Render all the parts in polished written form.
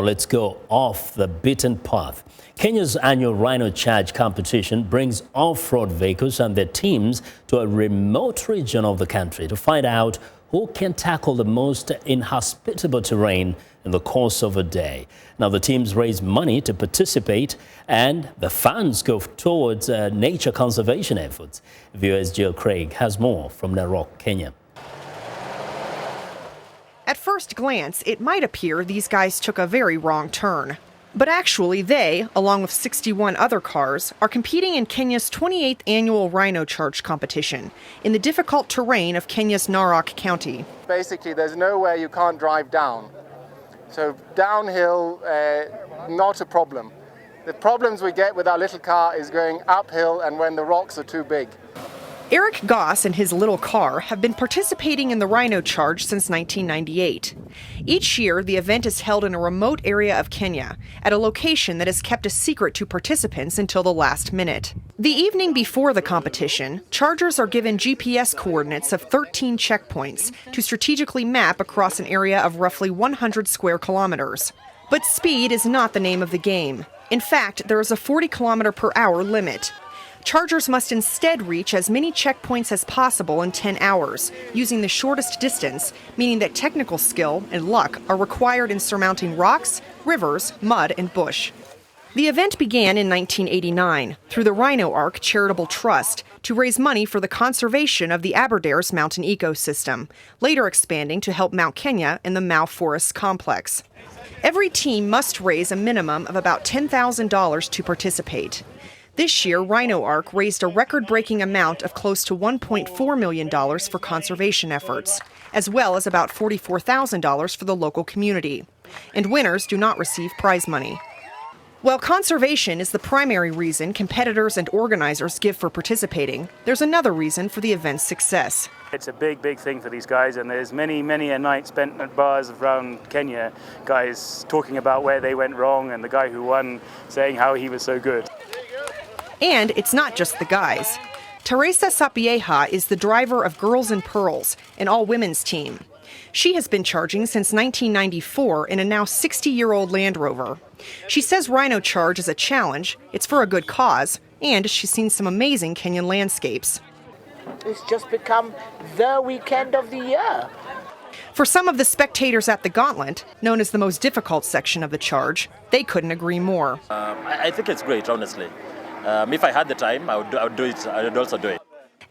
Let's go off the beaten path. Kenya's annual Rhino Charge competition brings off-road vehicles and their teams to a remote region of the country to find out who can tackle the most inhospitable terrain in the course of a day. Now, the teams raise money to participate, and the funds go towards nature conservation efforts. VOA's Jill Craig has more from Narok, Kenya. At first glance, it might appear these guys took a very wrong turn. But actually they, along with 61 other cars, are competing in Kenya's 28th annual Rhino Charge competition in the difficult terrain of Kenya's Narok County. Basically, there's nowhere you can't drive down. So downhill, not a problem. The problems we get with our little car is going uphill and when the rocks are too big. Eric Goss and his little car have been participating in the Rhino Charge since 1998. Each year, the event is held in a remote area of Kenya, at a location that is kept a secret to participants until the last minute. The evening before the competition, chargers are given GPS coordinates of 13 checkpoints to strategically map across an area of roughly 100 square kilometers. But speed is not the name of the game. In fact, there is a 40-kilometer-per-hour limit. Chargers must instead reach as many checkpoints as possible in 10 hours, using the shortest distance, meaning that technical skill and luck are required in surmounting rocks, rivers, mud, and bush. The event began in 1989 through the Rhino Ark Charitable Trust to raise money for the conservation of the Aberdares mountain ecosystem, later expanding to help Mount Kenya and the Mau Forests Complex. Every team must raise a minimum of about $10,000 to participate. This year, Rhino Ark raised a record-breaking amount of close to $1.4 million for conservation efforts, as well as about $44,000 for the local community. And winners do not receive prize money. While conservation is the primary reason competitors and organizers give for participating, there's another reason for the event's success. It's a big thing for these guys, and there's many a night spent at bars around Kenya, guys talking about where they went wrong and the guy who won saying how he was so good. And it's not just the guys. Teresa Sapieha is the driver of Girls and Pearls, an all-women's team. She has been charging since 1994 in a now 60-year-old Land Rover. She says Rhino Charge is a challenge, it's for a good cause, and she's seen some amazing Kenyan landscapes. It's just become the weekend of the year. For some of the spectators at the gauntlet, known as the most difficult section of the charge, they couldn't agree more. I think it's great, honestly. If I had the time, I would do it. I would also do it.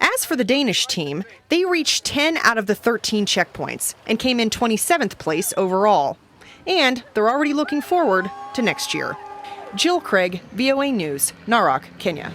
As for the Danish team, they reached 10 out of the 13 checkpoints and came in 27th place overall. And they're already looking forward to next year. Jill Craig, VOA News, Narok, Kenya.